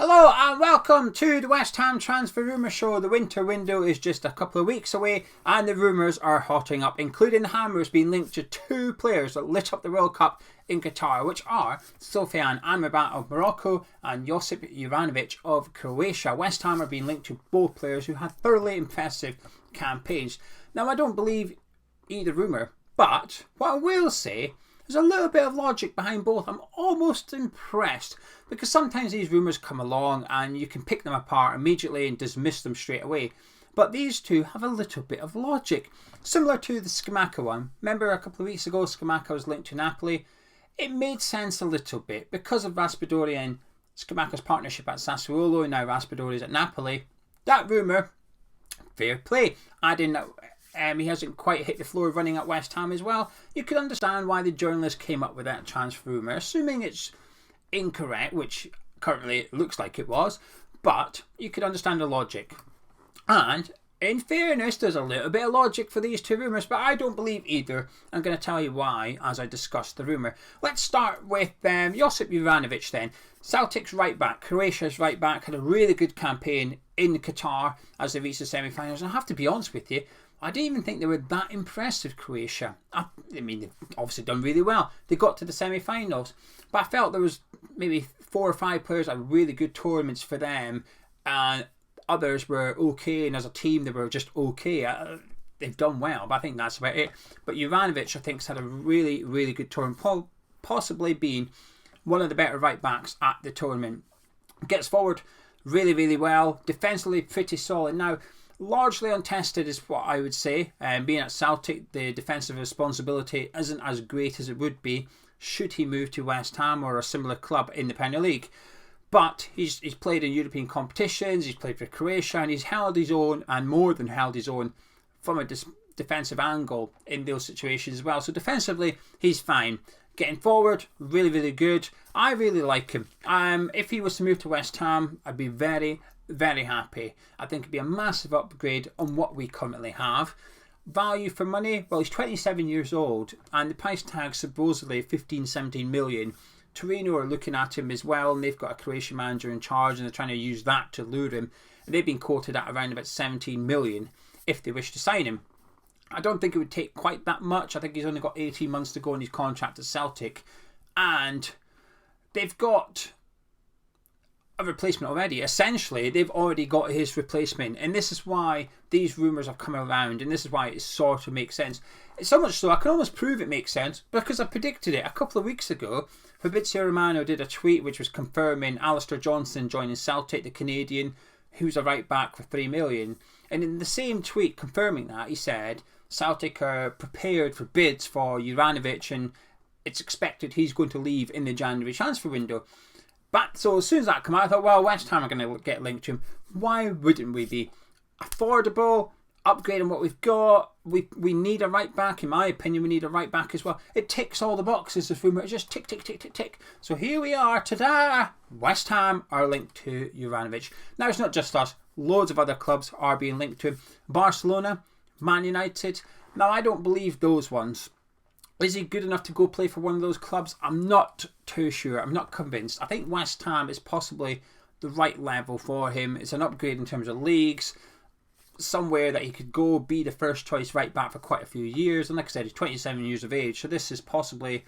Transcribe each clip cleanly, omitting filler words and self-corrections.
Hello and welcome to the West Ham Transfer Rumour Show. The winter window is just a couple of weeks away and the rumours are hotting up, including Hammers being linked to two players that lit up the World Cup in Qatar, which are Sofyan Amrabat of Morocco and Josip Juranovic of Croatia. West Ham are being linked to both players who had thoroughly impressive campaigns. Now, I don't believe either rumour, but what I will say, there's a little bit of logic behind both. I'm almost impressed because sometimes these rumours come along and you can pick them apart immediately and dismiss them straight away. But these two have a little bit of logic. Similar to the Scamacca one. Remember a couple of weeks ago Scamacca was linked to Napoli? It made sense a little bit because of Raspadori and Scamacca's partnership at Sassuolo and now Raspadori's at Napoli. That rumour, fair play. Adding he hasn't quite hit the floor running at West Ham as well. You could understand why the journalist came up with that transfer rumour, assuming it's incorrect, which currently it looks like it was, but you could understand the logic. And in fairness, there's a little bit of logic for these two rumours, but I don't believe either. I'm going to tell you why as I discuss the rumour. Let's start with Josip Juranovic then. Celtic's right back, Croatia's right back, had a really good campaign in Qatar as they reached the semi-finals. And I have to be honest with you, I didn't even think they were that impressive, Croatia. I mean, they've obviously done really well. They got to the semi-finals. But I felt there was maybe 4 or 5 players that had really good tournaments for them. And others were okay. And as a team, they were just okay. They've done well, but I think that's about it. But Juranovic, I think, has had a really, really good tournament. Possibly being one of the better right-backs at the tournament. Gets forward really, really well. Defensively, pretty solid. Now, largely untested is what I would say. Being at Celtic, the defensive responsibility isn't as great as it would be should he move to West Ham or a similar club in the Premier League. But he's played in European competitions, he's played for Croatia, and he's held his own, and more than held his own, from a defensive angle in those situations as well. So defensively, he's fine. Getting forward, really, really good. I really like him. If he was to move to West Ham, I'd be very, very happy. I think it'd be a massive upgrade on what we currently have. Value for money, well, he's 27 years old and the price tag supposedly 15-17 million. Torino are looking at him as well, and they've got a Croatian manager in charge and they're trying to use that to lure him. And they've been quoted at around about 17 million if they wish to sign him. I don't think it would take quite that much. I think he's only got 18 months to go on his contract at Celtic, and they've got a replacement already. Essentially, they've already got his replacement, and this is why these rumours have come around, and this is why it sort of makes sense. It's so much so I can almost prove it makes sense because I predicted it a couple of weeks ago. Fabrizio Romano did a tweet which was confirming Alistair Johnson joining Celtic, the Canadian, who's a right back for 3 million. And in the same tweet confirming that, he said Celtic are prepared for bids for Juranovic and it's expected he's going to leave in the January transfer window. But so as soon as that came out, I thought, well, West Ham are going to get linked to him. Why wouldn't we be? Affordable, upgrading what we've got. We need a right back. In my opinion, we need a right back as well. It ticks all the boxes. This rumour, it just tick, tick, tick, tick, tick. So here we are. Ta-da! West Ham are linked to Juranovic. Now, it's not just us. Loads of other clubs are being linked to him. Barcelona, Man United. Now, I don't believe those ones. Is he good enough to go play for one of those clubs? I'm not too sure. I'm not convinced. I think West Ham is possibly the right level for him. It's an upgrade in terms of leagues. Somewhere that he could go, be the first choice right back for quite a few years. And like I said, he's 27 years of age. So this is possibly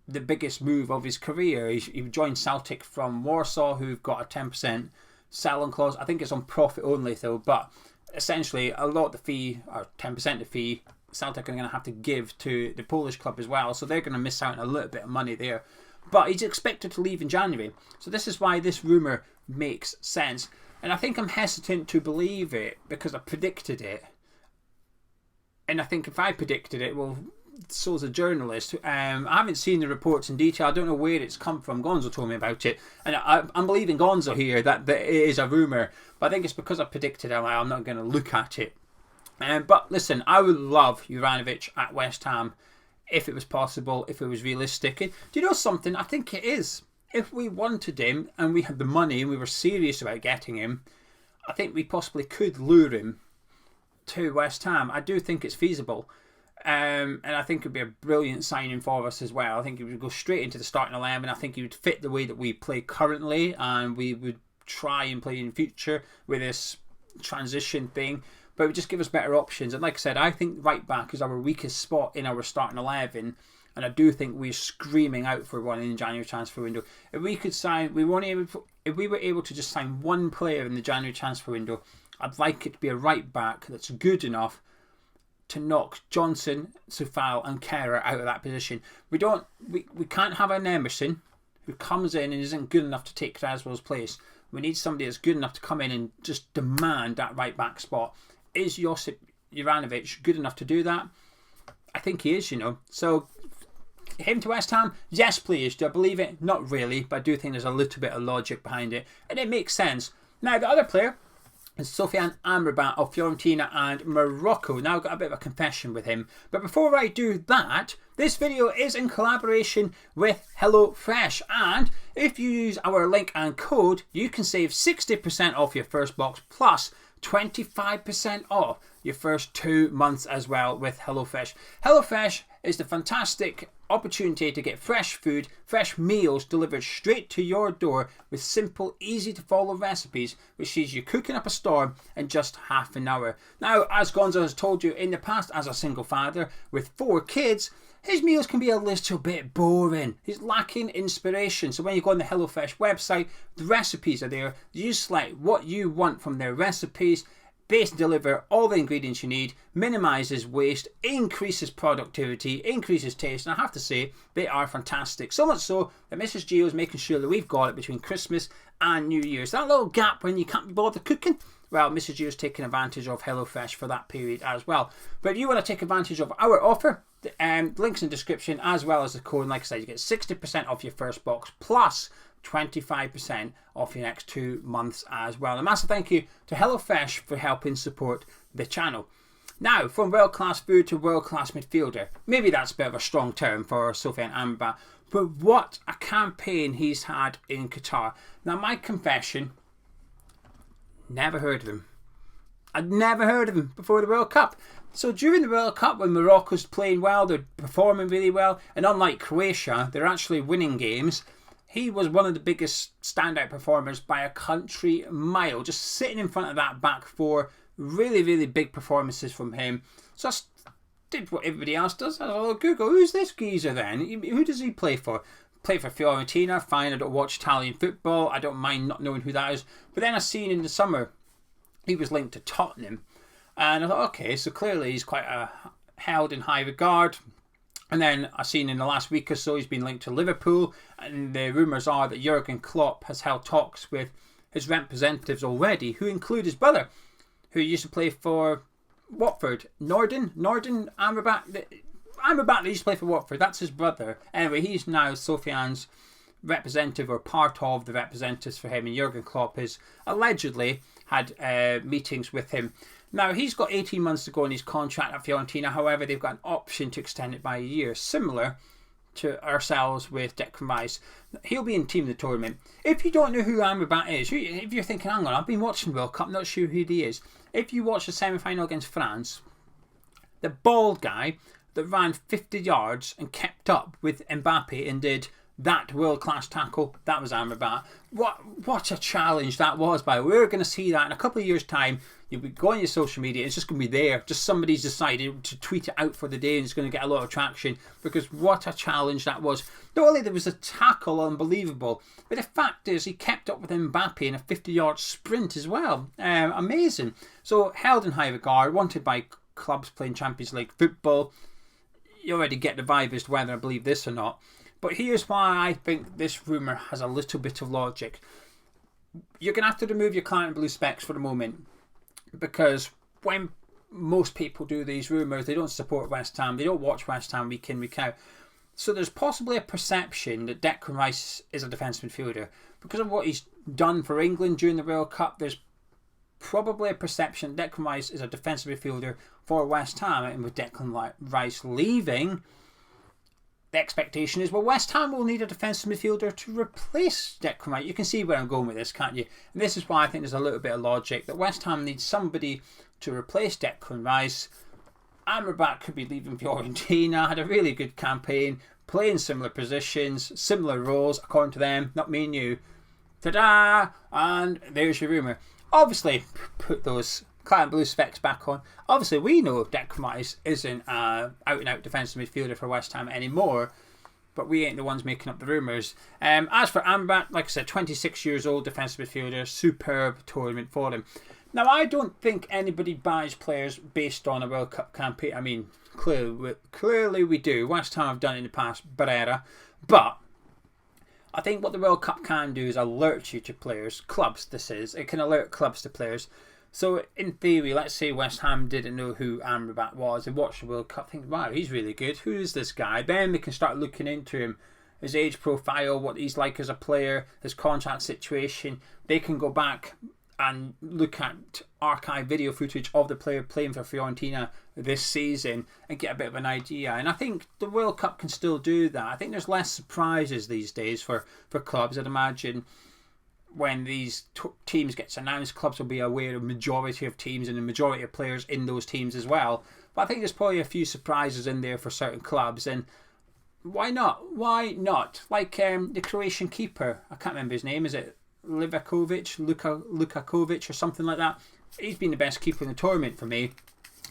the biggest move of his career. He joined Celtic from Warsaw, who've got a 10% sell-on clause. I think it's on profit only though. But essentially, a lot of the fee, or 10% of the fee, Celtic are going to have to give to the Polish club as well. So they're going to miss out on a little bit of money there. But he's expected to leave in January. So this is why this rumour makes sense. And I think I'm hesitant to believe it because I predicted it. And I think if I predicted it, well, so is a journalist. I haven't seen the reports in detail. I don't know where it's come from. Gonzo told me about it. And I'm believing Gonzo here that it is a rumour. But I think it's because I predicted it. I'm not going to look at it. But listen, I would love Juranovic at West Ham if it was possible, if it was realistic. And do you know something? I think it is. If we wanted him and we had the money and we were serious about getting him, I think we possibly could lure him to West Ham. I do think it's feasible. And I think it would be a brilliant signing for us as well. I think he would go straight into the starting 11. I think he would fit the way that we play currently, and we would try and play in the future with this transition thing. But it would just give us better options. And like I said, I think right back is our weakest spot in our starting 11. And I do think we're screaming out for one in the January transfer window. If we could sign, if we were able to just sign one player in the January transfer window, I'd like it to be a right back that's good enough to knock Johnson, Coufal and Kerr out of that position. We can't have an Emerson who comes in and isn't good enough to take Cresswell's place. We need somebody that's good enough to come in and just demand that right back spot. Is Josip Juranovic good enough to do that? I think he is, So him to West Ham? Yes, please. Do I believe it? Not really, but I do think there's a little bit of logic behind it. And it makes sense. Now, the other player is Sofyan Amrabat of Fiorentina and Morocco. Now I've got a bit of a confession with him. But before I do that, this video is in collaboration with HelloFresh. And if you use our link and code, you can save 60% off your first box plus 25% off your first 2 months as well with HelloFresh. HelloFresh is the fantastic opportunity to get fresh food, fresh meals delivered straight to your door with simple, easy to follow recipes which sees you cooking up a storm in just half an hour. Now, as Gonzo has told you in the past, as a single father with 4 kids, his meals can be a little bit boring. He's lacking inspiration. So when you go on the HelloFresh website, the recipes are there. You select what you want from their recipes. They deliver all the ingredients you need, minimises waste, increases productivity, increases taste, and I have to say, they are fantastic. So much so that Mrs. Gio is making sure that we've got it between Christmas and New Year's. That little gap when you can't be bothered cooking, well, Mrs. Gio is taking advantage of HelloFresh for that period as well. But if you want to take advantage of our offer, links in the description as well as the code. And like I said, you get 60% off your first box plus 25% off your next 2 months as well. And a massive thank you to HelloFresh for helping support the channel. Now, from world-class food to world-class midfielder. Maybe that's a bit of a strong term for Sofyan Amrabat, but what a campaign he's had in Qatar. Now, my confession, never heard of him. I'd never heard of him before the World Cup. So during the World Cup, when Morocco's playing well, they're performing really well, and unlike Croatia, they're actually winning games. He was one of the biggest standout performers by a country mile, just sitting in front of that back four. Really, really big performances from him. So I did what everybody else does. I was like, Google, who's this geezer then? Who does he play for? Play for Fiorentina, fine. I don't watch Italian football. I don't mind not knowing who that is. But then I seen in the summer, he was linked to Tottenham. And I thought, okay, so clearly he's quite held in high regard. And then I seen in the last week or so he's been linked to Liverpool, and the rumours are that Jurgen Klopp has held talks with his representatives already, who include his brother, who used to play for Watford. Norden Amrabat. Amrabat used to play for Watford. That's his brother. Anyway, he's now Sofyan's representative, or part of the representatives for him, and Jurgen Klopp has allegedly had meetings with him. Now, he's got 18 months to go in his contract at Fiorentina. However, they've got an option to extend it by a year, similar to ourselves with Declan Rice. He'll be in team of the tournament. If you don't know who Amrabat is, if you're thinking, hang on, I've been watching the World Cup, not sure who he is. If you watch the semi-final against France, the bald guy that ran 50 yards and kept up with Mbappe and did that world-class tackle, that was Amrabat. What a challenge that was, by the way. We're going to see that in a couple of years' time. You'll be going on your social media, it's just going to be there. Just somebody's decided to tweet it out for the day, and it's going to get a lot of traction, because what a challenge that was. Not only there was a tackle, unbelievable, but the fact is he kept up with Mbappe in a 50-yard sprint as well. Amazing. So held in high regard, wanted by clubs playing Champions League football. You already get the vibe as to whether I believe this or not. But here's why I think this rumour has a little bit of logic. You're going to have to remove your client blue specs for the moment, because when most people do these rumours, they don't support West Ham. They don't watch West Ham week in, week out. So there's possibly a perception that Declan Rice is a defensive midfielder. Because of what he's done for England during the World Cup, there's probably a perception that Declan Rice is a defensive midfielder for West Ham. And with Declan Rice leaving, the expectation is, well, West Ham will need a defensive midfielder to replace Declan Rice. You can see where I'm going with this, can't you? And this is why I think there's a little bit of logic that West Ham needs somebody to replace Declan Rice. Amrabat could be leaving Fiorentina, had a really good campaign, playing similar positions, similar roles, according to them, not me and you. Ta-da! And there's your rumour. Obviously, put those claret and blue specs back on. Obviously, we know Declan Rice isn't an out-and-out defensive midfielder for West Ham anymore, but we ain't the ones making up the rumours. As for Amrabat, like I said, 26 years old defensive midfielder, superb tournament for him. Now, I don't think anybody buys players based on a World Cup campaign. I mean, clearly we do. West Ham have done it in the past, Barrera. But I think what the World Cup can do is alert you to players, clubs this is. It can alert clubs to players. So, in theory, let's say West Ham didn't know who Amrabat was. They watched the World Cup, think, wow, he's really good. Who is this guy? Then they can start looking into him, his age profile, what he's like as a player, his contract situation. They can go back and look at archive video footage of the player playing for Fiorentina this season and get a bit of an idea. And I think the World Cup can still do that. I think there's less surprises these days for clubs. I'd imagine when these teams gets announced, clubs will be aware of the majority of teams and the majority of players in those teams as well. But I think there's probably a few surprises in there for certain clubs. And why not? Why not? Like the Croatian keeper, I can't remember his name, is it Lukakovic or something like that? He's been the best keeper in the tournament for me.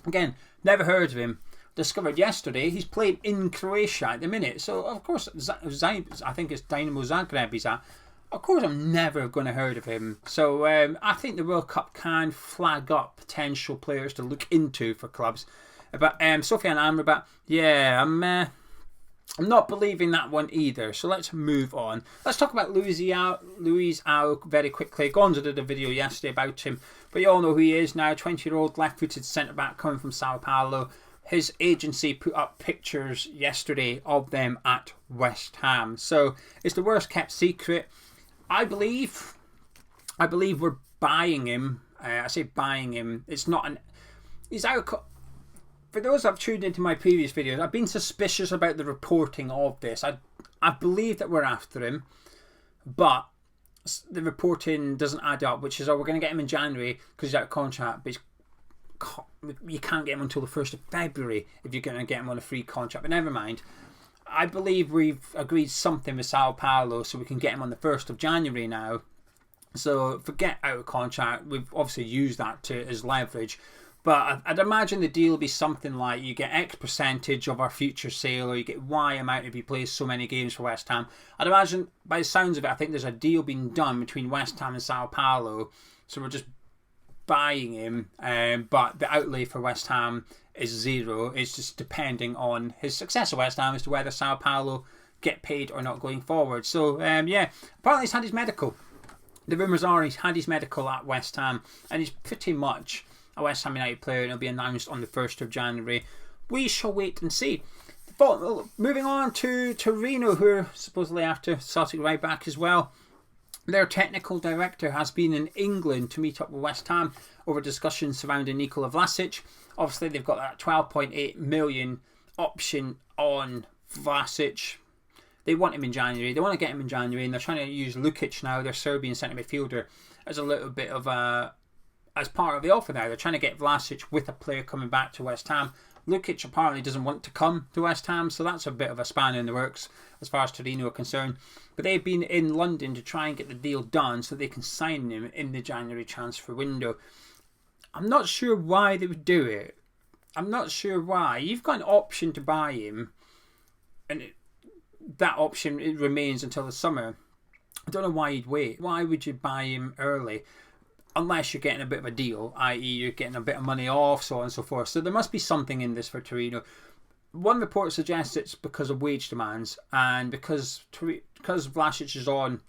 Again, never heard of him. Discovered yesterday he's playing in Croatia at the minute. So, of course, I think it's Dynamo Zagreb he's at. Of course, I'm never going to heard of him. So, I think the World Cup can flag up potential players to look into for clubs. But Sofyan Amrabat, yeah, I'm not believing that one either. So let's move on. Let's talk about Luizao very quickly. Gonzo did a video yesterday about him, but you all know who he is now. 20-year-old left-footed centre-back coming from Sao Paulo. His agency put up pictures yesterday of them at West Ham. So it's the worst kept secret. I believe we're buying him. I say buying him. It's not an. He's out. For those who have tuned into my previous videos, I've been suspicious about the reporting of this. I believe that we're after him, but the reporting doesn't add up, which is, we're going to get him in January because he's out of contract, but you can't get him until the 1st of February if you're going to get him on a free contract. But never mind. I believe we've agreed something with Sao Paulo so we can get him on the 1st of January now. So forget out of contract. We've obviously used that as leverage. But I'd imagine the deal will be something like you get X percentage of our future sale, or you get Y amount if you play so many games for West Ham. I'd imagine, by the sounds of it, I think there's a deal being done between West Ham and Sao Paulo. So we're just buying him, but the outlay for West Ham is zero. It's just depending on his success at West Ham as to whether Sao Paulo get paid or not going forward. So, yeah, apparently he's had his medical. The rumours are he's had his medical at West Ham, and he's pretty much a West Ham United player, and it'll be announced on the 1st of January. We shall wait and see. Moving on to Torino, who are supposedly after Celtic right back as well. Their technical director has been in England to meet up with West Ham over discussions surrounding Nikola Vlasic. Obviously, they've got that 12.8 million option on Vlasic. They want him in January. They want to get him in January, and they're trying to use Lukic now, their Serbian centre midfielder, as a little bit of as part of the offer now. They're trying to get Vlasic with a player coming back to West Ham. Lukic apparently doesn't want to come to West Ham, so that's a bit of a spanner in the works as far as Torino are concerned. But they've been in London to try and get the deal done so they can sign him in the January transfer window. I'm not sure why they would do it. I'm not sure why. You've got an option to buy him, and that option remains until the summer. I don't know why you'd wait. Why would you buy him early? Unless you're getting a bit of a deal, i.e. you're getting a bit of money off, so on and so forth. So there must be something in this for Torino. One report suggests it's because of wage demands, and because Vlasic is on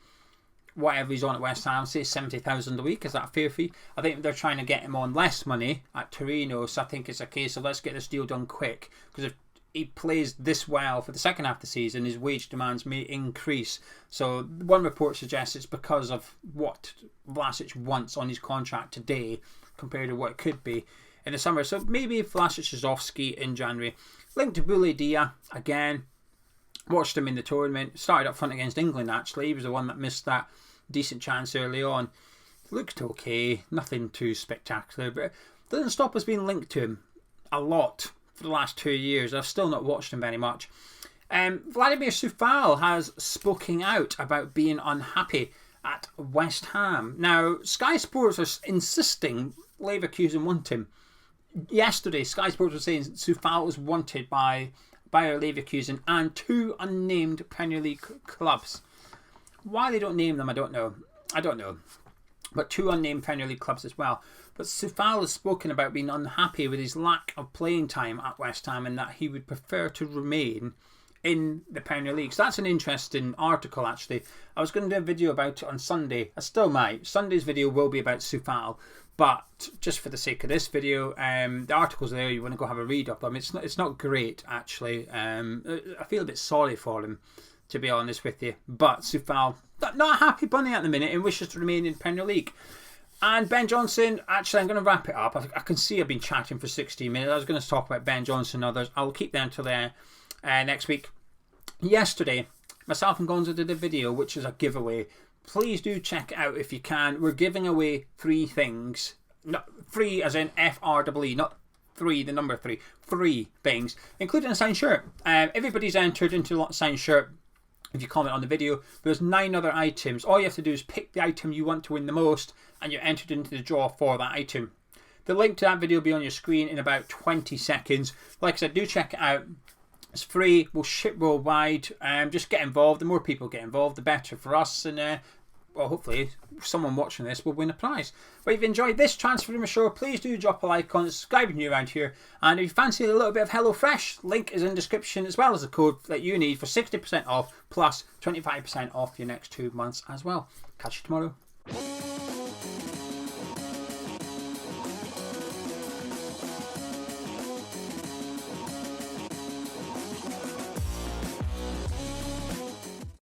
whatever he's on at West Ham, say 70,000 a week, is that a fair fee? I think they're trying to get him on less money at Torino, so I think it's a case of let's get this deal done quick, because if he plays this well for the second half of the season, his wage demands may increase. So one report suggests it's because of what Vlasic wants on his contract today compared to what it could be in the summer. So maybe Vlasic is off ski in January. Linked to Boulaye Dia again. Watched him in the tournament. Started up front against England actually. He was the one that missed that decent chance early on. Looked okay. Nothing too spectacular, but it doesn't stop us being linked to him a lot for the last 2 years. I've still not watched him very much. Vladimir Coufal has spoken out about being unhappy at West Ham. Now, Sky Sports are insisting Leverkusen want him. Yesterday, Sky Sports was saying Coufal was wanted by Bayer Leverkusen and 2 unnamed Premier League clubs. Why they don't name them, I don't know. But 2 unnamed Premier League clubs as well. But Coufal has spoken about being unhappy with his lack of playing time at West Ham and that he would prefer to remain in the Premier League. So that's an interesting article, actually. I was going to do a video about it on Sunday. I still might. Sunday's video will be about Coufal. But just for the sake of this video, the article's there. You want to go have a read of them. It's not great, actually. I feel a bit sorry for him, to be honest with you. But Coufal, not a happy bunny at the minute and wishes to remain in Premier League. And Ben Johnson, actually, I'm going to wrap it up. I can see I've been chatting for 16 minutes. I was going to talk about Ben Johnson and others. I'll keep them until next week. Yesterday, myself and Gonzo did a video, which is a giveaway. Please do check it out if you can. We're giving away 3 things. Not 3 as in FREE, not 3, the number 3. 3 things, including a signed shirt. Everybody's entered into a signed shirt if you comment on the video. There's 9 other items. All you have to do is pick the item you want to win the most, and you're entered into the draw for that item. The link to that video will be on your screen in about 20 seconds. Like I said, do check it out. It's free. We'll ship worldwide. Just get involved. The more people get involved, the better for us. And well, hopefully someone watching this will win a prize. But if you enjoyed this Transfer Rumours show, please do drop a like on it, subscribe if you're new around here. And if you fancy a little bit of HelloFresh, link is in the description, as well as the code that you need for 60% off plus 25% off your next 2 months as well. Catch you tomorrow.